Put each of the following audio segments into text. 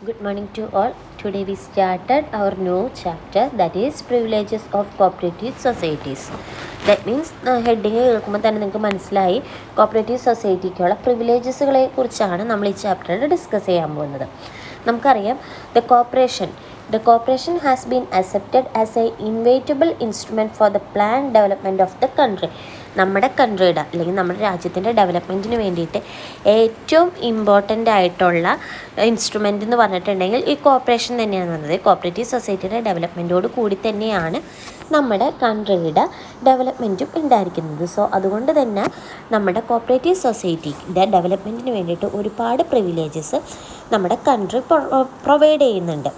Good morning to all. Today we started our new chapter, that is privileges of cooperative societies. That means heading കേൾക്കുമ്പോൾ തന്നെ നിങ്ങൾക്ക് മനസ്സിലായി cooperative സൊസൈറ്റിക്കുള്ള പ്രിവിലേജസുകളെ കുറിച്ചാണ് നമ്മൾ ഈ ചാപ്റ്ററിൽ ഡിസ്കസ് ചെയ്യാൻ പോകുന്നത്. നമുക്കറിയാം The cooperation has been accepted as a inevitable instrument for the planned development of the country. നമ്മുടെ കൺട്രിയുടെ അല്ലെങ്കിൽ നമ്മുടെ രാജ്യത്തിൻ്റെ ഡെവലപ്മെൻറ്റിന് വേണ്ടിയിട്ട് ഏറ്റവും ഇമ്പോർട്ടൻ്റ് ആയിട്ടുള്ള ഇൻസ്ട്രുമെൻ്റ് എന്ന് പറഞ്ഞിട്ടുണ്ടെങ്കിൽ ഈ കോപ്പറേഷൻ തന്നെയാണ് വന്നത്. കോപ്പറേറ്റീവ് സൊസൈറ്റിയുടെ ഡെവലപ്മെൻറ്റോട് കൂടി തന്നെയാണ് നമ്മുടെ കൺട്രിയുടെ ഡെവലപ്മെൻറ്റും ഉണ്ടായിരിക്കുന്നത്. സോ അതുകൊണ്ട് തന്നെ നമ്മുടെ കോപ്പറേറ്റീവ് സൊസൈറ്റിയുടെ ഡെവലപ്മെൻറ്റിന് വേണ്ടിയിട്ട് ഒരുപാട് പ്രിവിലേജസ് നമ്മുടെ കൺട്രി പ്രൊവൈഡ് ചെയ്യുന്നുണ്ട്.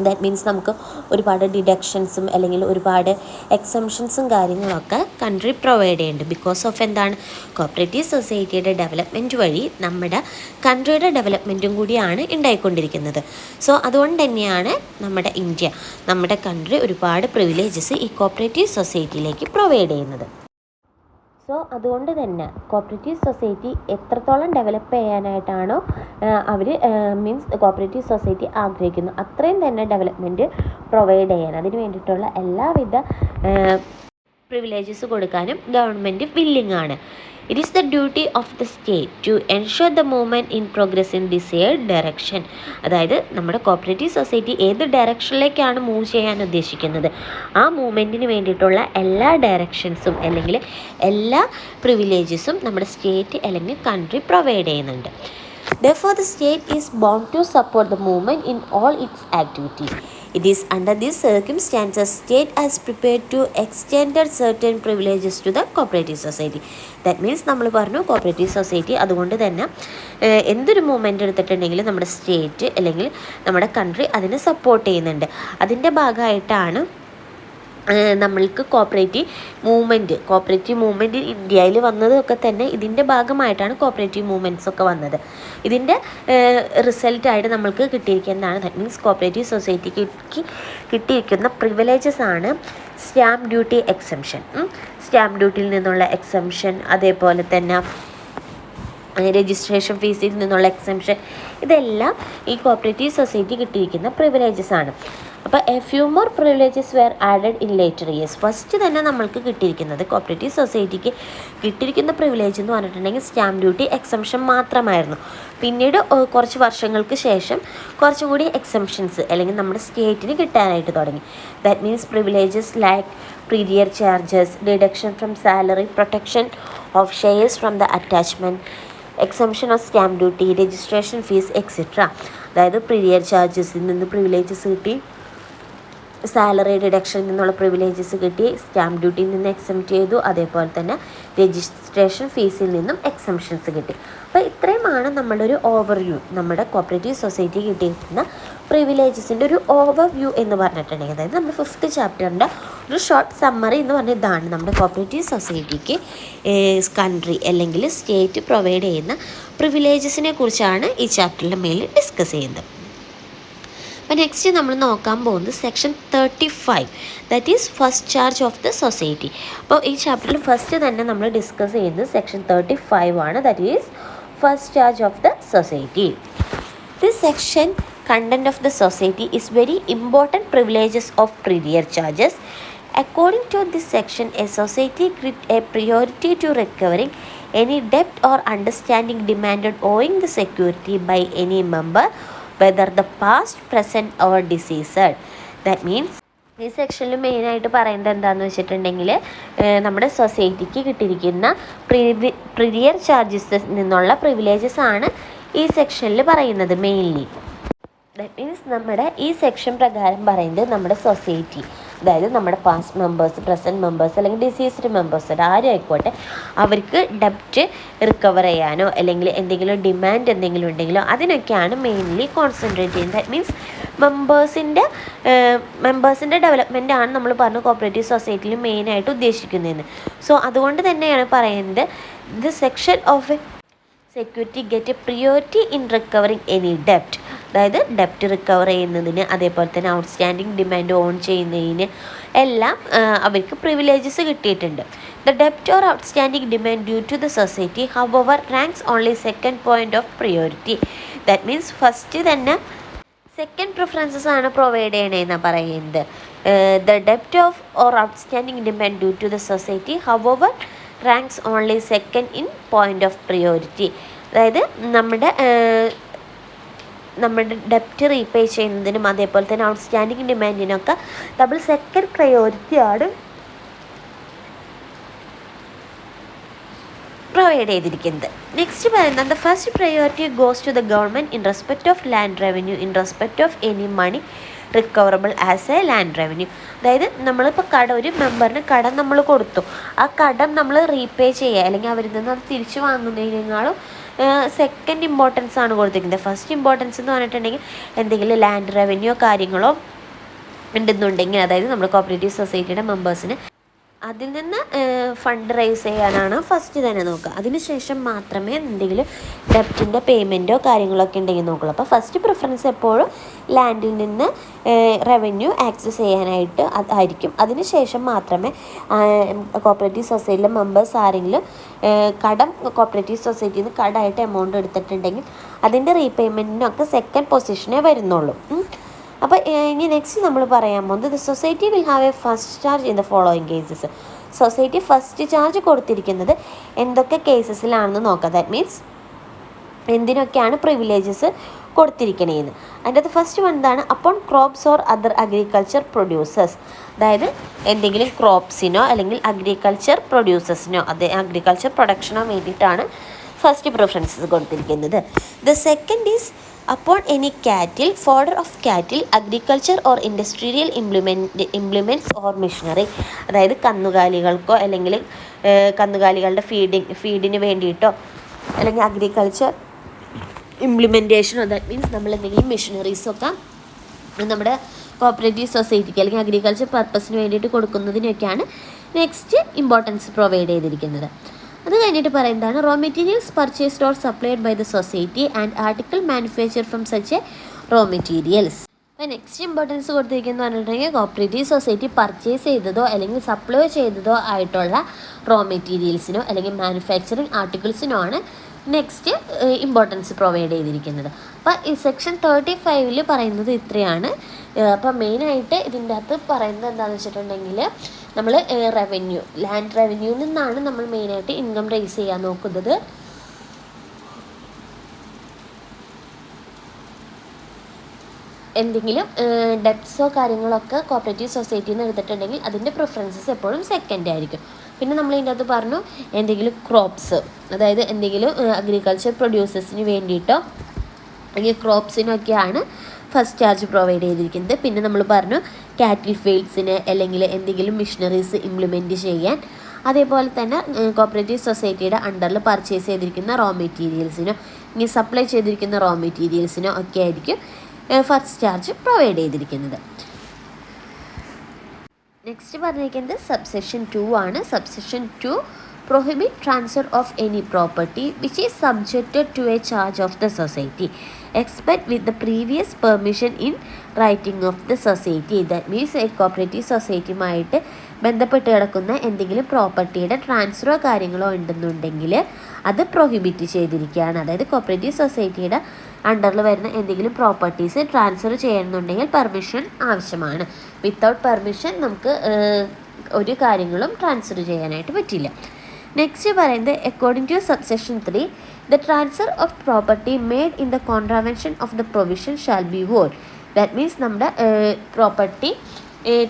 ദാറ്റ് മീൻസ് നമുക്ക് ഒരുപാട് ഡിഡക്ഷൻസും അല്ലെങ്കിൽ ഒരുപാട് എക്സംഷൻസും കാര്യങ്ങളൊക്കെ കൺട്രി പ്രൊവൈഡ് ചെയ്യുന്നുണ്ട്. ബിക്കോസ് ഓഫ് എന്താണ്, കോപ്പറേറ്റീവ് സൊസൈറ്റിയുടെ ഡെവലപ്മെൻറ്റ് വഴി നമ്മുടെ കൺട്രിയുടെ ഡെവലപ്മെൻറ്റും കൂടിയാണ് ഉണ്ടായിക്കൊണ്ടിരിക്കുന്നത്. സോ അതുകൊണ്ട് തന്നെയാണ് നമ്മുടെ കൺട്രി ഒരുപാട് പ്രിവിലേജസ് ഈ കോപ്പറേറ്റീവ് സൊസൈറ്റിയിലേക്ക് പ്രൊവൈഡ് ചെയ്യുന്നത്. സോ അതുകൊണ്ട് തന്നെ കോപ്പറേറ്റീവ് സൊസൈറ്റി എത്രത്തോളം ഡെവലപ്പ് ചെയ്യാനായിട്ടാണോ അവർ കോപ്പറേറ്റീവ് സൊസൈറ്റി ആഗ്രഹിക്കുന്നു അത്രയും തന്നെ ഡെവലപ്മെൻറ്റ് പ്രൊവൈഡ് ചെയ്യാൻ അതിന് വേണ്ടിയിട്ടുള്ള എല്ലാവിധ പ്രിവിലേജസ് കൊടുക്കാനും ഗവൺമെൻറ് വില്ലിംഗ് ആണ്. It is the duty of the state to ensure the movement in progress in desired direction. അതായത് നമ്മുടെ കോപ്പറേറ്റീവ് സൊസൈറ്റി ഏത് ഡയറക്ഷനിലേക്കാണ് മൂവ് ചെയ്യാൻ ഉദ്ദേശിക്കുന്നത് ആ മൂവ്മെൻറ്റിന് വേണ്ടിയിട്ടുള്ള എല്ലാ ഡയറക്ഷൻസും അല്ലെങ്കിൽ എല്ലാ പ്രിവിലേജസും നമ്മുടെ സ്റ്റേറ്റ് അല്ലെങ്കിൽ കൺട്രി പ്രൊവൈഡ് ചെയ്യുന്നുണ്ട്. Therefore, the state is bound to support the movement in all its activities. It is under these circumstances state has prepared to extend certain privileges to the cooperative society. That means നമ്മൾ പറഞ്ഞു cooperative society അതുകൊണ്ട് തന്നെ എന്തൊരു movement എടുത്തിട്ടുണ്ടെങ്കിലും നമ്മുടെ state അല്ലെങ്കിൽ നമ്മുടെ country അതിനെ support ചെയ്യുന്നുണ്ട്. അതിൻ്റെ ഭാഗമായിട്ടാണ് നമ്മൾക്ക് കോപ്പറേറ്റീവ് മൂവ്മെൻറ്റ് ഇന്ത്യയിൽ വന്നതൊക്കെ തന്നെ ഇതിൻ്റെ ഭാഗമായിട്ടാണ് കോപ്പറേറ്റീവ് മൂവ്മെൻറ്റ്സ് ഒക്കെ വന്നത്. ഇതിൻ്റെ റിസൾട്ടായിട്ട് നമ്മൾക്ക് കിട്ടിയിരിക്കുന്നതാണ്. ദാറ്റ് മീൻസ് കോപ്പറേറ്റീവ് സൊസൈറ്റിക്ക് കിട്ടിയിരിക്കുന്ന പ്രിവിലേജസ് ആണ് സ്റ്റാമ്പ് ഡ്യൂട്ടി എക്സംഷൻ, സ്റ്റാമ്പ് ഡ്യൂട്ടിയിൽ നിന്നുള്ള എക്സംഷൻ, അതേപോലെ തന്നെ രജിസ്ട്രേഷൻ ഫീസിൽ നിന്നുള്ള എക്സംഷൻ, ഇതെല്ലാം ഈ കോപ്പറേറ്റീവ് സൊസൈറ്റി കിട്ടിയിരിക്കുന്ന പ്രിവിലേജസ് ആണ്. അപ്പോൾ a few more privileges were added in later years. First തന്നെ നമ്മൾക്ക് കിട്ടിയിരിക്കുന്നത് കോപ്പറേറ്റീവ് സൊസൈറ്റിക്ക് കിട്ടിയിരിക്കുന്ന പ്രിവിലേജ് എന്ന് പറഞ്ഞിട്ടുണ്ടെങ്കിൽ സ്റ്റാമ്പ് ഡ്യൂട്ടി എക്സംഷൻ മാത്രമായിരുന്നു. പിന്നീട് കുറച്ച് വർഷങ്ങൾക്ക് ശേഷം കുറച്ചും കൂടി എക്സംഷൻസ് അല്ലെങ്കിൽ നമ്മുടെ സ്റ്റേറ്റിന് കിട്ടാനായിട്ട് തുടങ്ങി. That means privileges like prior charges, deduction from salary, protection of shares from the attachment, exemption of stamp duty, registration fees etcetera. അതായത് പ്രീരിയർ ചാർജസിൽ നിന്ന് പ്രിവിലേജസ് കിട്ടി, സാലറി ഡിഡക്ഷനിൽ നിന്നുള്ള പ്രിവിലേജസ് കിട്ടി, സ്റ്റാമ്പ് ഡ്യൂട്ടിയിൽ നിന്ന് എക്സംപ്റ്റ് ചെയ്തു, അതേപോലെ തന്നെ രജിസ്ട്രേഷൻ ഫീസിൽ നിന്നും എക്സംഷൻസ് കിട്ടി. അപ്പോൾ ഇത്രയുമാണ് നമ്മളൊരു ഓവർവ്യൂ, നമ്മുടെ കോപ്പറേറ്റീവ് സൊസൈറ്റി കിട്ടിയിരിക്കുന്ന പ്രിവിലേജസിൻ്റെ ഒരു ഓവർവ്യൂ എന്ന് പറഞ്ഞിട്ടുണ്ടെങ്കിൽ, അതായത് നമ്മുടെ 5th ചാപ്റ്ററിൻ്റെ ഒരു ഷോർട്ട് സമ്മറി എന്ന് പറഞ്ഞാൽ ഇതാണ് നമ്മുടെ കോപ്പറേറ്റീവ് സൊസൈറ്റിക്ക് കൺട്രി അല്ലെങ്കിൽ സ്റ്റേറ്റ് പ്രൊവൈഡ് ചെയ്യുന്ന പ്രിവിലേജസിനെ കുറിച്ചാണ് ഈ ചാപ്റ്ററിൻ്റെ മേലിൽ ഡിസ്കസ് ചെയ്യുന്നത്. അപ്പോൾ നെക്സ്റ്റ് നമ്മൾ നോക്കാൻ പോകുന്നത് section 35, that is first charge of the society. അപ്പോൾ ഈ ചാപ്റ്ററിൽ ഫസ്റ്റ് തന്നെ നമ്മൾ ഡിസ്കസ് ചെയ്യുന്നത് സെക്ഷൻ 35 ആണ്, that is first charge of the society. This section content of the society is very important privileges of prior charges. According to this section, a society gives a priority to recovering any debt or understanding demanded owing the security by any member, whether the past, present or deceased. That means ഈ സെക്ഷനിൽ മെയിനായിട്ട് പറയുന്നത് എന്താണെന്ന് വെച്ചിട്ടുണ്ടെങ്കിൽ നമ്മുടെ സൊസൈറ്റിക്ക് കിട്ടിയിരിക്കുന്ന prior ചാർജസിൽ നിന്നുള്ള പ്രിവിലേജസ് ആണ് ഈ സെക്ഷനിൽ പറയുന്നത് മെയിൻലി. ദാറ്റ് മീൻസ് നമ്മുടെ ഈ സെക്ഷൻ പ്രകാരം പറയുന്നത് നമ്മുടെ സൊസൈറ്റി, അതായത് നമ്മുടെ പാസ്റ്റ് മെമ്പേഴ്സ്, പ്രസൻറ്റ് മെമ്പേഴ്സ് അല്ലെങ്കിൽ ഡിസീസ്ഡ് മെമ്പേഴ്സ് ആരും ആയിക്കോട്ടെ, അവർക്ക് ഡെപ്റ്റ് റിക്കവർ ചെയ്യാനോ അല്ലെങ്കിൽ എന്തെങ്കിലും ഡിമാൻഡ് എന്തെങ്കിലും ഉണ്ടെങ്കിലോ അതിനൊക്കെയാണ് മെയിൻലി കോൺസെൻട്രേറ്റ് ചെയ്യുന്നത്. ദാറ്റ് മീൻസ് മെമ്പേഴ്സിൻ്റെ ഡെവലപ്മെൻ്റ് ആണ് നമ്മൾ പറഞ്ഞ കോപ്പറേറ്റീവ് സൊസൈറ്റിയിൽ മെയിനായിട്ട് ഉദ്ദേശിക്കുന്നതെന്ന്. സോ അതുകൊണ്ട് തന്നെയാണ് പറയുന്നത് the section of security get a priority in recovering any ഡെപ്റ്റ്. അതായത് ഡെപ്റ്റ് റിക്കവർ ചെയ്യുന്നതിന്, അതേപോലെ തന്നെ ഔട്ട്സ്റ്റാൻഡിങ് ഡിമാൻഡ് ഓൺ ചെയ്യുന്നതിന് എല്ലാം അവർക്ക് പ്രിവിലേജസ് കിട്ടിയിട്ടുണ്ട്. The debt or outstanding demand due to the society, however, ranks only second point of priority. That means first തന്നെ സെക്കൻഡ് പ്രിഫറൻസസ് ആണ് പ്രൊവൈഡ് ചെയ്യണതെന്നാണ് പറയുന്നത്. ദ ഡെപ്റ്റ് of or outstanding demand due to the society hour ranks only second in point of priority. അതായത് നമ്മുടെ ഡെപ്റ്റ് repay ചെയ്യുന്നതിനും അതേപോലെ തന്നെ ഔട്ട്സ്റ്റാൻഡിങ് ഡിമാൻഡിനൊക്കെ ഡബിൾ സെക്കൻഡ് പ്രയോറിറ്റിയാണ് പ്രൊവൈഡ് ചെയ്തിരിക്കുന്നത്. നെക്സ്റ്റ് പറയുന്നത് the first priority goes to the government in respect of land revenue in respect of any money recoverable as a land revenue. അതായത് നമ്മളിപ്പോൾ ഒരു മെമ്പറിന് കടം നമ്മൾ കൊടുത്തു, ആ കടം നമ്മൾ റീപേ ചെയ്യുക അല്ലെങ്കിൽ അവരിൽ നിന്ന് അത് തിരിച്ചു വാങ്ങുന്നതിനേക്കാളും സെക്കൻഡ് ഇമ്പോർട്ടൻസ് ആണ് കൊടുത്തിരിക്കുന്നത്. ഫസ്റ്റ് ഇമ്പോർട്ടൻസ് എന്ന് പറഞ്ഞിട്ടുണ്ടെങ്കിൽ എന്തെങ്കിലും ലാൻഡ് റവന്യൂ കാര്യങ്ങളോ ഉണ്ടെന്നുണ്ടെങ്കിൽ, അതായത് നമ്മൾ കോപ്പറേറ്റീവ് സൊസൈറ്റിയുടെ മെമ്പേഴ്സിന് അതിൽ നിന്ന് ഫണ്ട് റൈസ് ചെയ്യാനാണ് ഫസ്റ്റ് തന്നെ നോക്കുക. അതിനുശേഷം മാത്രമേ എന്തെങ്കിലും ഡെപ്റ്റിൻ്റെ പേയ്മെൻറ്റോ കാര്യങ്ങളൊക്കെ ഉണ്ടെങ്കിൽ നോക്കുള്ളൂ. അപ്പോൾ ഫസ്റ്റ് പ്രിഫറൻസ് എപ്പോഴും ലാൻഡിൽ നിന്ന് റവന്യൂ ആക്സസ് ചെയ്യാനായിട്ട് ആയിരിക്കും. അതിനുശേഷം മാത്രമേ കോപ്പറേറ്റീവ് സൊസൈറ്റിയിലെ മെമ്പേഴ്സ് ആരെങ്കിലും കടം കോപ്പറേറ്റീവ് സൊസൈറ്റിയിൽ നിന്ന് കടമായിട്ട് എമൗണ്ട് എടുത്തിട്ടുണ്ടെങ്കിൽ അതിൻ്റെ റീപേയ്മെൻറ്റിനൊക്കെ സെക്കൻഡ് പൊസിഷനേ വരുന്നുള്ളൂ. അപ്പോൾ ഇനി നെക്സ്റ്റ് നമ്മൾ പറയാൻ പോകുന്നത് the society will have a first charge in the following cases. Society first charge കൊടുത്തിരിക്കുന്നത് എന്തൊക്കെ കേസസിലാണെന്ന് നോക്കാം. ദാറ്റ് മീൻസ് എന്തിനൊക്കെയാണ് പ്രിവിലേജസ് കൊടുത്തിരിക്കണേന്ന്. അതിൻ്റെ അത് ഫസ്റ്റ് വൺ എന്താണ്? Upon crops or other agriculture producers. അതായത് എന്തെങ്കിലും ക്രോപ്സിനോ അല്ലെങ്കിൽ അഗ്രികൾച്ചർ പ്രൊഡ്യൂസേഴ്സിനോ അഗ്രികൾച്ചർ പ്രൊഡക്ഷനോ വേണ്ടിയിട്ടാണ് ഫസ്റ്റ് പ്രിഫറൻസസ് കൊടുത്തിരിക്കുന്നത്. The second is upon any cattle, fodder of cattle, agriculture or industrial implements or machinery. അതായത് കന്നുകാലികൾക്കോ അല്ലെങ്കിൽ കന്നുകാലികളുടെ ഫീഡിന് വേണ്ടിയിട്ടോ അല്ലെങ്കിൽ അഗ്രികൾച്ചർ ഇംപ്ലിമെൻറ്റേഷനോ, ദാറ്റ് മീൻസ് നമ്മൾ എന്തെങ്കിലും മെഷീനറീസൊക്കെ നമ്മുടെ കോപ്പറേറ്റീവ് സൊസൈറ്റിക്ക് അല്ലെങ്കിൽ അഗ്രികൾച്ചർ പർപ്പസിന് വേണ്ടിയിട്ട് കൊടുക്കുന്നതിനൊക്കെയാണ് നെക്സ്റ്റ് ഇമ്പോർട്ടൻസ് പ്രൊവൈഡ് ചെയ്തിരിക്കുന്നത്. അത് കഴിഞ്ഞിട്ട് പറയുന്നതാണ് raw materials purchased or supplied by the society and article manufacture from such a raw materials. അപ്പോൾ നെക്സ്റ്റ് ഇമ്പോർട്ടൻസ് കൊടുത്തിരിക്കുന്നത് പറഞ്ഞിട്ടുണ്ടെങ്കിൽ കോപ്പറേറ്റീവ് സൊസൈറ്റി പർച്ചേസ് ചെയ്തതോ അല്ലെങ്കിൽ സപ്ലൈ ചെയ്തതോ ആയിട്ടുള്ള റോ മെറ്റീരിയൽസിനോ അല്ലെങ്കിൽ മാനുഫാക്ചറിങ് ആർട്ടിക്കിൾസിനോ ആണ് നെക്സ്റ്റ് ഇമ്പോർട്ടൻസ് പ്രൊവൈഡ് ചെയ്തിരിക്കുന്നത്. അപ്പോൾ ഈ സെക്ഷൻ 35 പറയുന്നത് ഇത്രയാണ്. അപ്പോൾ മെയിനായിട്ട് ഇതിൻ്റെ അകത്ത് പറയുന്നത് എന്താണെന്ന് വെച്ചിട്ടുണ്ടെങ്കിൽ നമ്മൾ റവന്യൂ, ലാൻഡ് റവന്യൂവിൽ നിന്നാണ് നമ്മൾ മെയിനായിട്ട് ഇൻകം റേസ് ചെയ്യാൻ നോക്കുന്നത്. എന്തെങ്കിലും ഡെപ്റ്റ്സോ കാര്യങ്ങളൊക്കെ കോപ്പറേറ്റീവ് സൊസൈറ്റിയിൽ നിന്ന് എടുത്തിട്ടുണ്ടെങ്കിൽ അതിൻ്റെ പ്രിഫറൻസസ് എപ്പോഴും സെക്കൻഡ് ആയിരിക്കും. പിന്നെ നമ്മൾ ഇതിൻ്റെ അകത്ത് പറഞ്ഞു എന്തെങ്കിലും ക്രോപ്സ്, അതായത് എന്തെങ്കിലും അഗ്രികൾച്ചർ പ്രൊഡ്യൂസേഴ്സിന് വേണ്ടിയിട്ടോ അല്ലെങ്കിൽ ക്രോപ്സിനൊക്കെയാണ് ഫസ്റ്റ് ചാർജ് പ്രൊവൈഡ് ചെയ്തിരിക്കുന്നത്. പിന്നെ നമ്മൾ പറഞ്ഞു കാറ്റിൽ ഫീൽഡ്സിന് അല്ലെങ്കിൽ എന്തെങ്കിലും മിഷനറീസ് ഇംപ്ലിമെൻറ്റ് ചെയ്യാൻ, അതേപോലെ തന്നെ കോപ്പറേറ്റീവ് സൊസൈറ്റിയുടെ അണ്ടറിൽ പർച്ചേസ് ചെയ്തിരിക്കുന്ന റോ മെറ്റീരിയൽസിനോ ഇനി സപ്ലൈ ചെയ്തിരിക്കുന്ന റോ മെറ്റീരിയൽസിനോ ഒക്കെ ആയിരിക്കും ഫസ്റ്റ് ചാർജ് പ്രൊവൈഡ് ചെയ്തിരിക്കുന്നത്. നെക്സ്റ്റ് പറഞ്ഞിരിക്കുന്നത് സബ്സെക്ഷൻ 2 ആണ്. Subsection 2 prohibit transfer of any property which is subjected to a charge of the society except with the previous permission in writing of the society. That means a cooperative society-മായിട്ട് ബന്ധപ്പെട്ട് കിടക്കുന്ന എന്തെങ്കിലും പ്രോപ്പർട്ടിയുടെ ട്രാൻസ്ഫറോ കാര്യങ്ങളോ ഉണ്ടെന്നുണ്ടെങ്കിൽ അത് prohibit ചെയ്തിരിക്കുകയാണ്. അതായത് കോപ്പറേറ്റീവ് സൊസൈറ്റിയുടെ അണ്ടറിൽ വരുന്ന എന്തെങ്കിലും പ്രോപ്പർട്ടീസ് ട്രാൻസ്ഫർ ചെയ്യണമെന്നുണ്ടെങ്കിൽ പെർമിഷൻ ആവശ്യമാണ്. വിത്തൗട്ട് പെർമിഷൻ നമുക്ക് ഒരു കാര്യങ്ങളും ട്രാൻസ്ഫർ ചെയ്യാനായിട്ട് പറ്റില്ല. നെക്സ്റ്റ് പറയുന്നത് according two subsection 3 the transfer of property made in the contravention of the provision shall be void. That means നമ്മുടെ പ്രോപ്പർട്ടി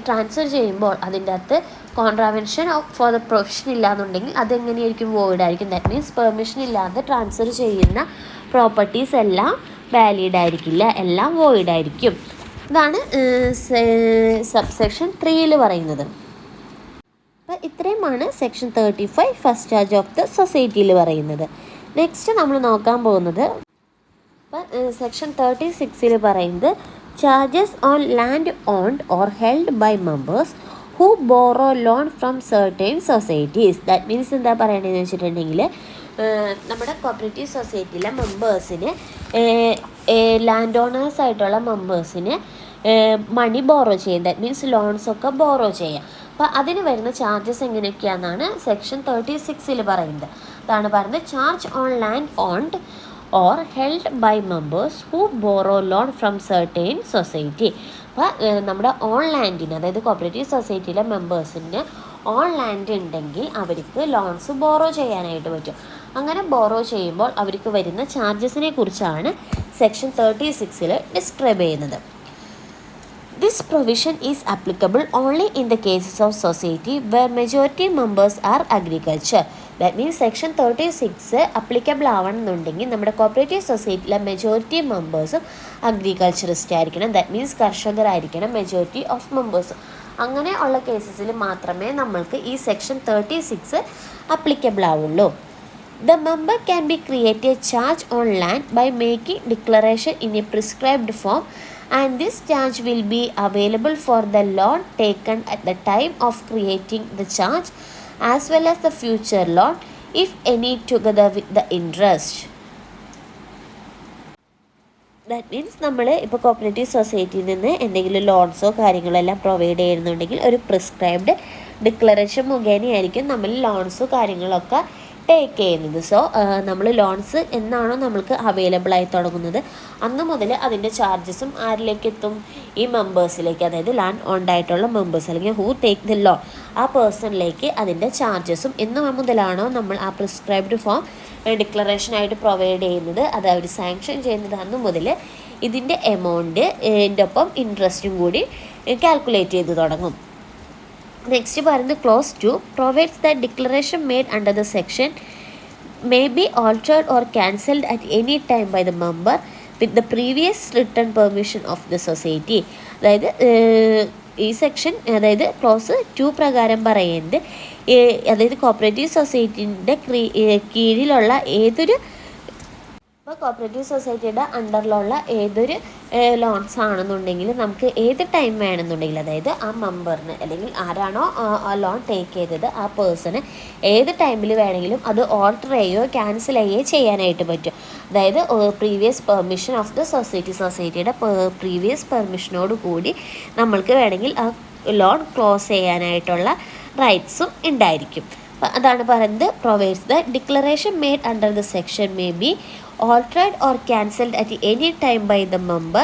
ട്രാൻസ്ഫർ ചെയ്യുമ്പോൾ അതിൻ്റെ അകത്ത് കോൺട്രാവെൻഷൻ ഫോർ ദ പ്രൊവിഷൻ ഇല്ലാന്നുണ്ടെങ്കിൽ അതെങ്ങനെയായിരിക്കും വോയിഡ് ആയിരിക്കും. ദാറ്റ് മീൻസ് പെർമിഷൻ ഇല്ലാതെ ട്രാൻസ്ഫർ ചെയ്യുന്ന properties എല്ലാം valid ആയിരിക്കില്ല, എല്ലാം വോയിഡ് ആയിരിക്കും. ഇതാണ് സബ്സെക്ഷൻ 3 പറയുന്നത്. അപ്പോൾ ഇത്രയുമാണ് section 35 first charge of the സൊസൈറ്റിയിൽ പറയുന്നത്. നെക്സ്റ്റ് നമ്മൾ നോക്കാൻ പോകുന്നത് അപ്പോൾ സെക്ഷൻ 36 പറയുന്നത് charges on land owned or held by members who borrow loan from certain societies. That means എന്താ പറയണതെന്ന് വെച്ചിട്ടുണ്ടെങ്കിൽ നമ്മുടെ കോപ്പറേറ്റീവ് സൊസൈറ്റിയിലെ മെമ്പേഴ്സിന് ലാൻഡ് ഓണേഴ്സ് ആയിട്ടുള്ള മെമ്പേഴ്സിന് മണി ബോറോ ചെയ്യാം. ദാറ്റ് മീൻസ് ലോൺസൊക്കെ ബോറോ ചെയ്യാം. അപ്പോൾ അതിന് വരുന്ന ചാർജസ് എങ്ങനെയൊക്കെയാണെന്നാണ് സെക്ഷൻ 36 പറയുന്നത്. അതാണ് പറയുന്നത്, charge on land owned or held by members who borrow loan from certain society. അപ്പോൾ നമ്മുടെ ഓൺ ലാൻഡിന്, അതായത് കോപ്പറേറ്റീവ് സൊസൈറ്റിയിലെ മെമ്പേഴ്സിന് ഓൺ ലാൻഡ് ഉണ്ടെങ്കിൽ അവർക്ക് ലോൺസ് ബോറോ ചെയ്യാനായിട്ട് പറ്റും. അങ്ങനെ ബോറോ ചെയ്യുമ്പോൾ അവർക്ക് വരുന്ന ചാർജസിനെ കുറിച്ചാണ് സെക്ഷൻ 36 ഡിസ്ക്രൈബ് ചെയ്യുന്നത്. This provision is applicable only in the cases of society where majority members are agriculture. That means section 36 applicable ആവണമെന്നുണ്ടെങ്കിൽ നമ്മുടെ കോപ്പറേറ്റീവ് സൊസൈറ്റിയിലെ മെജോറിറ്റി മെമ്പേഴ്സും അഗ്രികൾച്ചറിസ്റ്റ് ആയിരിക്കണം. ദാറ്റ് മീൻസ് കർഷകരായിരിക്കണം മെജോറിറ്റി ഓഫ് മെമ്പേഴ്സ്. അങ്ങനെ ഉള്ള കേസസിൽ മാത്രമേ നമ്മൾക്ക് ഈ സെക്ഷൻ 36 applicable ആവുള്ളൂ. The member can be created charge on land by making declaration in a prescribed form, and this charge will be available for the loan taken at the time of creating the charge as well as the future loan, if any, together with the interest. That means നമ്മൾ ഇപ്പോൾ cooperative സൊസൈറ്റിയിൽ നിന്ന് എന്തെങ്കിലും ലോൺസോ കാര്യങ്ങളോ എല്ലാം provide ചെയ്യുന്നുണ്ടെങ്കിൽ ഒരു prescribed declaration മുഖേനയായിരിക്കും നമ്മൾ ലോൺസോ കാര്യങ്ങളൊക്കെ ടേക്ക് ചെയ്യുന്നത്. സോ നമ്മൾ ലോൺസ് എന്നാണോ നമ്മൾക്ക് അവൈലബിൾ ആയി തുടങ്ങുന്നത് അന്ന് മുതൽ അതിൻ്റെ ചാർജസും ആരിലേക്ക് എത്തും? ഈ മെമ്പേഴ്സിലേക്ക്, അതായത് ലാൻഡ് ഓൺഡ് ആയിട്ടുള്ള മെമ്പേഴ്സ് അല്ലെങ്കിൽ ഹൂ ടേക്ക് ദ ലോൺ, ആ പേഴ്സണിലേക്ക് അതിൻ്റെ ചാർജസും എന്ന് മുതലാണോ നമ്മൾ ആ പ്രിസ്ക്രൈബ്ഡ് ഫോം ഡിക്ലറേഷനായിട്ട് പ്രൊവൈഡ് ചെയ്യുന്നത്, അത് അവർ സാങ്ഷൻ ചെയ്യുന്നത് അന്ന് മുതൽ ഇതിൻ്റെ എമൗണ്ട് ഇതിൻ്റെ ഒപ്പം ഇൻട്രസ്റ്റും കൂടി കാൽക്കുലേറ്റ് ചെയ്ത് തുടങ്ങും. നെക്സ്റ്റ് പറയുന്നത് close 2 provides that declaration made under the section may be altered or cancelled at any time by the member with the previous written permission of the society. അതായത് ഈ സെക്ഷൻ, അതായത് close 2 പ്രകാരം പറയുന്നത്, അതായത് cooperative സൊസൈറ്റീൻ്റെ കീഴിലുള്ള ഏതൊരു, ഇപ്പോൾ കോപ്പറേറ്റീവ് സൊസൈറ്റിയുടെ അണ്ടറിലുള്ള ഏതൊരു ലോൺസ് ആണെന്നുണ്ടെങ്കിൽ നമുക്ക് ഏത് ടൈം വേണമെന്നുണ്ടെങ്കിൽ, അതായത് ആ മെമ്പറിന് അല്ലെങ്കിൽ ആരാണോ ആ ലോൺ ടേക്ക് ചെയ്തത് ആ പേഴ്സണ് ഏത് ടൈമിൽ വേണമെങ്കിലും അത് ഓൾട്ടർ ചെയ്യുകയോ ക്യാൻസൽ ചെയ്യുകയോ ചെയ്യാനായിട്ട് പറ്റും. അതായത് പ്രീവിയസ് പെർമിഷൻ ഓഫ് ദ സൊസൈറ്റിയുടെ പ്രീവിയസ് പെർമിഷനോട് കൂടി നമ്മൾക്ക് വേണമെങ്കിൽ ആ ലോൺ ക്ലോസ് ചെയ്യാനായിട്ടുള്ള റൈറ്റ്സും ഉണ്ടായിരിക്കും. അതാണ് പറയുന്നത്, provides the declaration made under the section may be altered or cancelled at any time by the member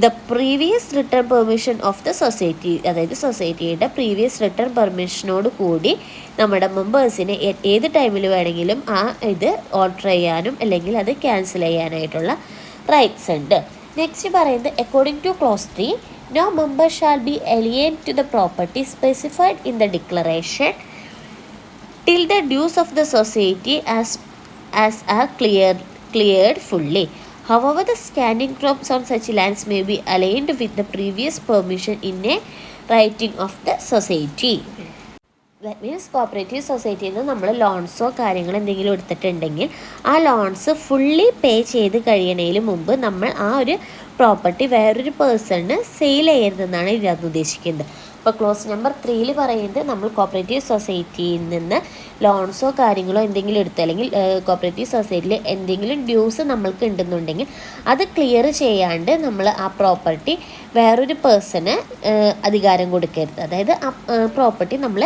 the previous written permission of the society. അതായത് സൊസൈറ്റിയുടെ പ്രീവിയസ് റിട്ടേൺ പെർമിഷനോട് കൂടി നമ്മുടെ മെമ്പേഴ്സിന് ഏത് ടൈമിൽ വേണമെങ്കിലും ആ ഇത് ഓൾട്ടർ ചെയ്യാനും അല്ലെങ്കിൽ അത് ക്യാൻസൽ ചെയ്യാനായിട്ടുള്ള റൈറ്റ്സ് ഉണ്ട്. നെക്സ്റ്റ് പറയുന്നത്, according to clause 3 no member shall be alien to the property specified in the declaration till the dues of the society as are cleared fully. However, the standing crops on such lands may be aligned with the previous permission in a writing of the society. That means cooperative സൊസൈറ്റിയിൽ നിന്ന് നമ്മൾ ലോൺസോ കാര്യങ്ങൾ എന്തെങ്കിലും എടുത്തിട്ടുണ്ടെങ്കിൽ ആ loans fully പേ ചെയ്ത് കഴിയണതിന് മുമ്പ് നമ്മൾ ആ ഒരു പ്രോപ്പർട്ടി വേറൊരു പേഴ്സണിന് സെയിൽ ചെയ്യരുതെന്നാണ് ഇതിനകത്ത് ഉദ്ദേശിക്കുന്നത്. ഇപ്പോൾ ക്ലോസ് നമ്പർ 3 പറയുന്നത്, നമ്മൾ കോപ്പറേറ്റീവ് സൊസൈറ്റിയിൽ നിന്ന് ലോൺസോ കാര്യങ്ങളോ എന്തെങ്കിലും എടുത്ത്, അല്ലെങ്കിൽ കോപ്പറേറ്റീവ് സൊസൈറ്റിയിൽ എന്തെങ്കിലും ഡ്യൂസ് നമ്മൾക്ക് ഉണ്ടെന്നുണ്ടെങ്കിൽ അത് ക്ലിയർ ചെയ്യാണ്ട് നമ്മൾ ആ പ്രോപ്പർട്ടി വേറൊരു പേഴ്സണ് അധികാരം കൊടുക്കരുത്. അതായത് ആ പ്രോപ്പർട്ടി നമ്മൾ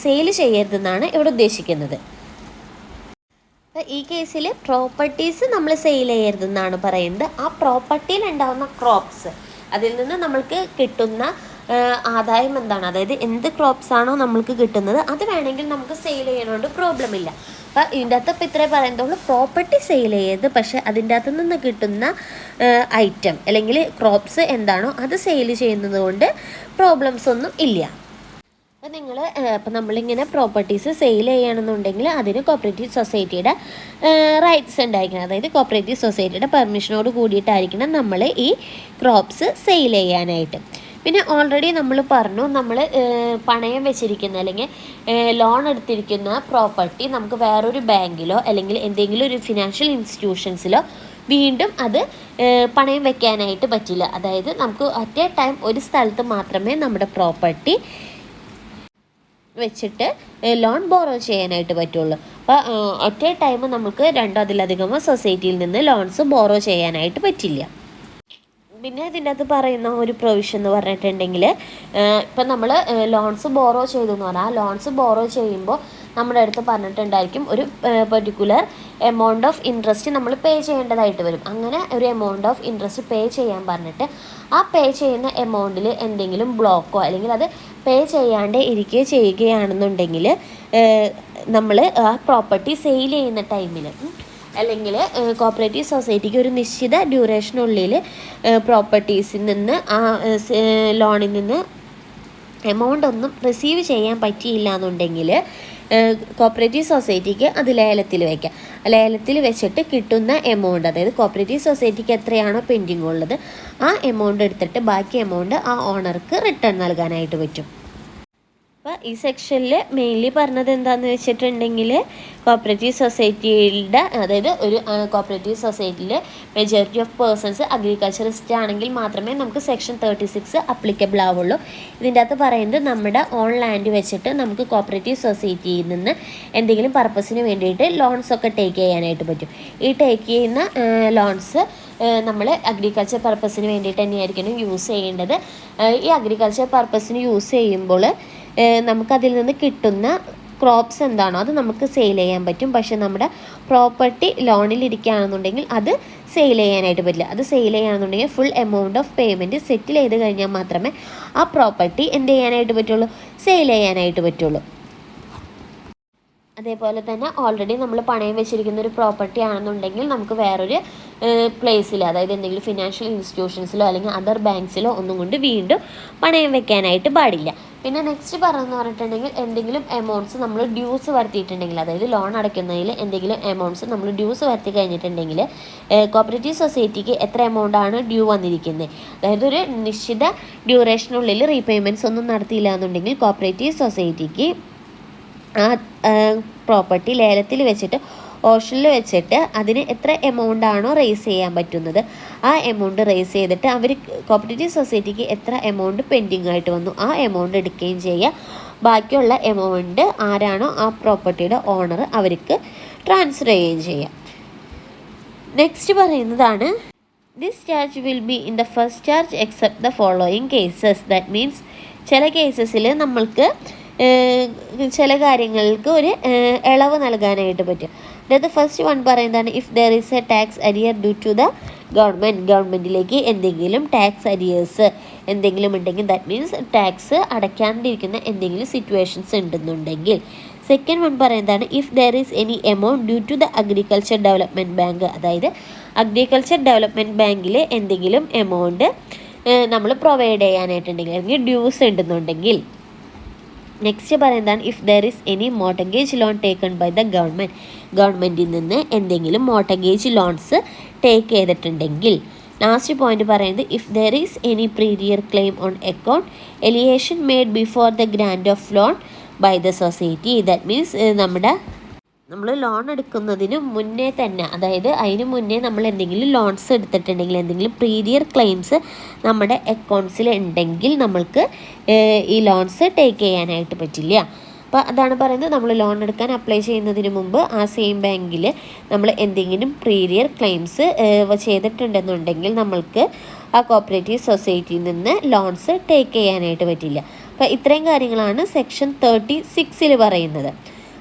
സെയിൽ ചെയ്യരുതെന്നാണ് ഇവിടെ ഉദ്ദേശിക്കുന്നത്. ഈ കേസിൽ പ്രോപ്പർട്ടീസ് നമ്മൾ സെയിൽ ചെയ്യരുതെന്നാണ് പറയുന്നത്. ആ പ്രോപ്പർട്ടിയിൽ ഉണ്ടാകുന്ന ക്രോപ്സ്, അതിൽ നിന്ന് നമ്മൾക്ക് കിട്ടുന്ന ആദായം എന്താണ്, അതായത് എന്ത് ക്രോപ്സ് ആണോ നമ്മൾക്ക് കിട്ടുന്നത് അത് വേണമെങ്കിൽ നമുക്ക് സെയിൽ ചെയ്യുന്നതുകൊണ്ട് പ്രോബ്ലം ഇല്ല. അപ്പോൾ ഇതിൻ്റെ അകത്ത് ഇപ്പോൾ ഇത്രേ പറയുന്നുള്ളൂ, പ്രോപ്പർട്ടി സെയിൽ ചെയ്യരുത്, പക്ഷേ അതിൻ്റെ അകത്ത് നിന്ന് കിട്ടുന്ന ഐറ്റം അല്ലെങ്കിൽ ക്രോപ്സ് എന്താണോ അത് സെയിൽ ചെയ്യുന്നത് കൊണ്ട് പ്രോബ്ലംസ് ഒന്നും ഇല്ല. അപ്പോൾ നിങ്ങൾ ഇപ്പം നമ്മളിങ്ങനെ പ്രോപ്പർട്ടീസ് സെയിൽ ചെയ്യണമെന്നുണ്ടെങ്കിൽ അതിന് കോപ്പറേറ്റീവ് സൊസൈറ്റിയുടെ റൈറ്റ്സ് ഉണ്ടായിരിക്കണം. അതായത് കോപ്പറേറ്റീവ് സൊസൈറ്റിയുടെ പെർമിഷനോട് കൂടിയിട്ടായിരിക്കണം നമ്മൾ ഈ ക്രോപ്സ് സെയിൽ ചെയ്യാനായിട്ട്. പിന്നെ ഓൾറെഡി നമ്മൾ പറഞ്ഞു, നമ്മൾ പണയം വെച്ചിരിക്കുന്ന അല്ലെങ്കിൽ ലോൺ എടുത്തിരിക്കുന്ന പ്രോപ്പർട്ടി നമുക്ക് വേറൊരു ബാങ്കിലോ അല്ലെങ്കിൽ എന്തെങ്കിലും ഒരു ഫിനാൻഷ്യൽ ഇൻസ്റ്റിറ്റ്യൂഷൻസിലോ വീണ്ടും അത് പണയം വെക്കാനായിട്ട് പറ്റില്ല. അതായത് നമുക്ക് അറ്റ് എ ടൈം ഒരു സ്ഥലത്ത് മാത്രമേ നമ്മുടെ പ്രോപ്പർട്ടി വെച്ചിട്ട് ലോൺ ബോറോ ചെയ്യാനായിട്ട് പറ്റുള്ളൂ. അപ്പോൾ ഒറ്റ ടൈം നമുക്ക് 2 അതിലധികമോ സൊസൈറ്റിയിൽ നിന്ന് ലോൺസ് ബോറോ ചെയ്യാനായിട്ട് പറ്റില്ല. പിന്നെ ഇതിൻ്റെ അകത്ത് പറയുന്ന ഒരു പ്രൊവിഷൻ എന്ന് പറഞ്ഞിട്ടുണ്ടെങ്കിൽ ഇപ്പം നമ്മൾ ലോൺസ് ബോറോ ചെയ്തു എന്ന് പറഞ്ഞാൽ ആ ലോൺസ് ബോറോ ചെയ്യുമ്പോൾ നമ്മുടെ അടുത്ത് പറഞ്ഞിട്ടുണ്ടായിരിക്കും ഒരു പെർട്ടിക്കുലർ എമൗണ്ട് ഓഫ് ഇൻട്രസ്റ്റ് നമ്മൾ പേ ചെയ്യേണ്ടതായിട്ട് വരും. അങ്ങനെ ഒരു എമൗണ്ട് ഓഫ് ഇൻട്രസ്റ്റ് പേ ചെയ്യാൻ പറഞ്ഞിട്ട് ആ പേ ചെയ്യുന്ന എമൗണ്ടിൽ എന്തെങ്കിലും ബ്ലോക്കോ അല്ലെങ്കിൽ അത് പേ ചെയ്യാണ്ട് ഇരിക്കുകയോ ചെയ്യുകയാണെന്നുണ്ടെങ്കിൽ നമ്മൾ ആ പ്രോപ്പർട്ടി സെയിൽ ചെയ്യുന്ന ടൈമിൽ അല്ലെങ്കിൽ കോപ്പറേറ്റീവ് സൊസൈറ്റിക്ക് ഒരു നിശ്ചിത ഡ്യൂറേഷനുള്ളിൽ പ്രോപ്പർട്ടീസിൽ നിന്ന് ആ ലോണിൽ നിന്ന് എമൗണ്ട് ഒന്നും റിസീവ് ചെയ്യാൻ പറ്റിയില്ല എന്നുണ്ടെങ്കിൽ കോപ്പറേറ്റീവ് സൊസൈറ്റിക്ക് അത് ലേലത്തിൽ വയ്ക്കാം. ലേലത്തിൽ വെച്ചിട്ട് കിട്ടുന്ന എമൗണ്ട്, അതായത് കോപ്പറേറ്റീവ് സൊസൈറ്റിക്ക് എത്രയാണോ പെൻഡിങ് ഉള്ളത് ആ എമൗണ്ട് എടുത്തിട്ട് ബാക്കി എമൗണ്ട് ആ ഓണർക്ക് റിട്ടേൺ നൽകാനായിട്ട് പറ്റും. അപ്പോൾ ഈ സെക്ഷനിൽ മെയിൻലി പറഞ്ഞത് എന്താണെന്ന് വെച്ചിട്ടുണ്ടെങ്കിൽ കോപ്പറേറ്റീവ് സൊസൈറ്റിയുടെ, അതായത് ഒരു കോപ്പറേറ്റീവ് സൊസൈറ്റിയിൽ മെജോറിറ്റി ഓഫ് പേഴ്സൺസ് അഗ്രികൾച്ചറിസ്റ്റ് ആണെങ്കിൽ മാത്രമേ നമുക്ക് സെക്ഷൻ 36 അപ്ലിക്കബിൾ ആവുള്ളൂ. ഇതിൻ്റെ അകത്ത് പറയുന്നത് നമ്മുടെ ഓൺ ലാൻഡ് വെച്ചിട്ട് നമുക്ക് കോപ്പറേറ്റീവ് സൊസൈറ്റിയിൽ നിന്ന് എന്തെങ്കിലും പർപ്പസിന് വേണ്ടിയിട്ട് ലോൺസ് ഒക്കെ ടേക്ക് ചെയ്യാനായിട്ട് പറ്റും. ഈ ടേക്ക് ചെയ്യുന്ന ലോൺസ് നമ്മൾ അഗ്രികൾച്ചർ പർപ്പസിന് വേണ്ടിയിട്ട് തന്നെയായിരിക്കണം യൂസ് ചെയ്യേണ്ടത്. ഈ അഗ്രികൾച്ചർ പർപ്പസിന് യൂസ് ചെയ്യുമ്പോൾ നമുക്കതിൽ നിന്ന് കിട്ടുന്ന ക്രോപ്സ് എന്താണോ അത് നമുക്ക് സെയിൽ ചെയ്യാൻ പറ്റും. പക്ഷെ നമ്മുടെ പ്രോപ്പർട്ടി ലോണിലിരിക്കുകയാണെന്നുണ്ടെങ്കിൽ അത് സെയിൽ ചെയ്യാനായിട്ട് പറ്റില്ല. അത് സെയിൽ ചെയ്യുകയാണെന്നുണ്ടെങ്കിൽ ഫുൾ എമൗണ്ട് ഓഫ് പേയ്മെൻറ്റ് സെറ്റിൽ ചെയ്ത് കഴിഞ്ഞാൽ മാത്രമേ ആ പ്രോപ്പർട്ടി എന്ത് ചെയ്യാനായിട്ട് പറ്റുള്ളൂ, സെയിൽ ചെയ്യാനായിട്ട് പറ്റുള്ളൂ. അതേപോലെ തന്നെ ഓൾറെഡി നമ്മൾ പണയം വെച്ചിരിക്കുന്ന ഒരു പ്രോപ്പർട്ടി ആണെന്നുണ്ടെങ്കിൽ നമുക്ക് വേറൊരു പ്ലേസിൽ, അതായത് എന്തെങ്കിലും ഫിനാൻഷ്യൽ ഇൻസ്റ്റിറ്റ്യൂഷൻസിലോ അല്ലെങ്കിൽ അതർ ബാങ്ക്സിലോ ഒന്നും കൊണ്ട് വീണ്ടും പണയം വെക്കാനായിട്ട് പാടില്ല. പിന്നെ നെക്സ്റ്റ് പറഞ്ഞിട്ടുണ്ടെങ്കിൽ എന്തെങ്കിലും എമൗണ്ട്സ് നമ്മൾ ഡ്യൂസ് വരുത്തിയിട്ടുണ്ടെങ്കിൽ, അതായത് ലോൺ അടയ്ക്കുന്നതിൽ എന്തെങ്കിലും എമൗണ്ട്സ് നമ്മൾ ഡ്യൂസ് വരുത്തി കഴിഞ്ഞിട്ടുണ്ടെങ്കിൽ കോപ്പറേറ്റീവ് സൊസൈറ്റിക്ക് എത്ര എമൗണ്ടാണ് ഡ്യൂ വന്നിരിക്കുന്നത്, അതായത് ഒരു നിശ്ചിത ഡ്യൂറേഷനുള്ളിൽ റീപേയ്മെൻറ്റ്സ് ഒന്നും നടത്തിയില്ല എന്നുണ്ടെങ്കിൽ കോപ്പറേറ്റീവ് സൊസൈറ്റിക്ക് ആ പ്രോപ്പർട്ടി ലേലത്തിൽ വെച്ചിട്ട് ഓപ്ഷനിൽ വെച്ചിട്ട് അതിന് എത്ര എമൗണ്ട് ആണോ റേസ് ചെയ്യാൻ പറ്റുന്നത് ആ എമൗണ്ട് റേസ് ചെയ്തിട്ട് അവർ കോപ്പറേറ്റീവ് സൊസൈറ്റിക്ക് എത്ര എമൗണ്ട് പെൻഡിങ് ആയിട്ട് വന്നു ആ എമൗണ്ട് എടുക്കുകയും ചെയ്യുക. ബാക്കിയുള്ള എമൗണ്ട് ആരാണോ ആ പ്രോപ്പർട്ടിയുടെ ഓണർ അവർക്ക് ട്രാൻസ്ഫർ ചെയ്യുകയും ചെയ്യാം. നെക്സ്റ്റ് പറയുന്നതാണ് this charge will be in the first charge except the following cases. That means ചില കേസസിൽ നമ്മൾക്ക് ചില കാര്യങ്ങൾക്ക് ഒരു ഇളവ് നൽകാനായിട്ട് പറ്റും. അതായത് ഫസ്റ്റ് വൺ പറയുന്നതാണ് if there is a tax arrear due to the ഗവൺമെൻറ്റിലേക്ക് എന്തെങ്കിലും ടാക്സ് അരിയേഴ്സ് എന്തെങ്കിലും ഉണ്ടെങ്കിൽ, ദാറ്റ് മീൻസ് ടാക്സ് അടയ്ക്കാണ്ടിരിക്കുന്ന എന്തെങ്കിലും സിറ്റുവേഷൻസ് ഉണ്ടെന്നുണ്ടെങ്കിൽ. സെക്കൻഡ് വൺ പറയുന്നതാണ് if there is any amount due to the agriculture development bank, അതായത് അഗ്രികൾച്ചർ ഡെവലപ്മെൻറ്റ് ബാങ്കിൽ എന്തെങ്കിലും എമൗണ്ട് നമ്മൾ പ്രൊവൈഡ് ചെയ്യാനായിട്ടുണ്ടെങ്കിൽ അല്ലെങ്കിൽ ഡ്യൂസ് ഉണ്ടെന്നുണ്ടെങ്കിൽ. നെക്സ്റ്റ് പറയുന്നതാണ് if there is any mortgage loan taken by the ഗവൺമെൻറ്റിൽ നിന്ന് എന്തെങ്കിലും മോർട്ടഗേജ് ലോൺസ് ടേക്ക് ചെയ്തിട്ടുണ്ടെങ്കിൽ. ലാസ്റ്റ് പോയിന്റ് പറയുന്നത് if there is any prior claim on account alienation made before the grant of loan by the society. That means നമ്മൾ loan എടുക്കുന്നതിന് മുന്നേ തന്നെ, അതായത് അതിന് മുന്നേ നമ്മൾ എന്തെങ്കിലും ലോൺസ് എടുത്തിട്ടുണ്ടെങ്കിൽ എന്തെങ്കിലും പ്രീരിയർ ക്ലെയിംസ് നമ്മുടെ അക്കൗണ്ട്സിൽ ഉണ്ടെങ്കിൽ നമ്മൾക്ക് ഈ ലോൺസ് ടേക്ക് ചെയ്യാനായിട്ട് പറ്റില്ല. അപ്പോൾ അതാണ് പറയുന്നത്, നമ്മൾ ലോൺ എടുക്കാൻ അപ്ലൈ ചെയ്യുന്നതിന് മുമ്പ് ആ സെയിം ബാങ്കിൽ നമ്മൾ എന്തെങ്കിലും പ്രീരിയർ ക്ലെയിംസ് ചെയ്തിട്ടുണ്ടെന്നുണ്ടെങ്കിൽ നമ്മൾക്ക് ആ കോപ്പറേറ്റീവ് സൊസൈറ്റിയിൽ നിന്ന് ലോൺസ് ടേക്ക് ചെയ്യാനായിട്ട് പറ്റില്ല. അപ്പോൾ ഇത്രയും കാര്യങ്ങളാണ് സെക്ഷൻ 36 പറയുന്നത്.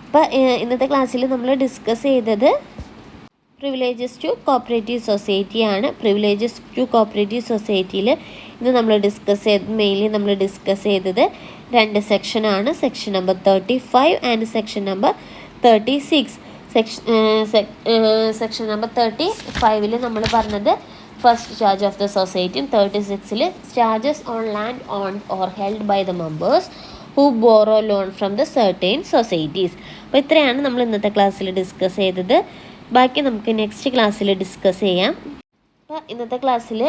അപ്പോൾ ഇന്നത്തെ ക്ലാസ്സിൽ നമ്മൾ ഡിസ്കസ് ചെയ്തത് പ്രിവിലേജസ് ടു കോപ്പറേറ്റീവ് സൊസൈറ്റിയാണ്. പ്രിവിലേജസ് ടു കോപ്പറേറ്റീവ് സൊസൈറ്റിയിൽ ഇന്ന് നമ്മൾ മെയിൻലി നമ്മൾ ഡിസ്കസ് ചെയ്തത് 2 സെക്ഷനാണ്. Section number 35 and section number 36. Section number 35 നമ്മൾ പറഞ്ഞത് ഫസ്റ്റ് ചാർജ് ഓഫ് ദ സൊസൈറ്റിയും 36 charges on land owned or held by the members who borrow loan from the certain societies. അപ്പോൾ ഇത്രയാണ് നമ്മൾ ഇന്നത്തെ ക്ലാസ്സിൽ ഡിസ്കസ് ചെയ്തത്. ബാക്കി നമുക്ക് നെക്സ്റ്റ് ക്ലാസ്സിൽ ഡിസ്കസ് ചെയ്യാം. അപ്പോൾ ഇന്നത്തെ ക്ലാസ്സിൽ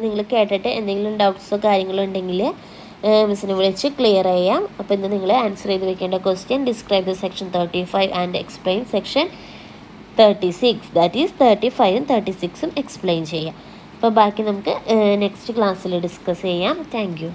നിങ്ങൾ കേട്ടിട്ട് എന്തെങ്കിലും ഡൗട്ട്സോ കാര്യങ്ങളോ ഉണ്ടെങ്കിൽ മിസ്സിനെ വിളിച്ച് ക്ലിയർ ചെയ്യാം. അപ്പോൾ ഇന്ന് നിങ്ങൾ ആൻസർ ചെയ്ത് വെക്കേണ്ട question describe the section 35 and explain section 36. That is 35ഉം 36ഉം എക്സ്പ്ലെയിൻ ചെയ്യാം. അപ്പോൾ ബാക്കി നമുക്ക് നെക്സ്റ്റ് ക്ലാസ്സിൽ ഡിസ്കസ് ചെയ്യാം. Thank U.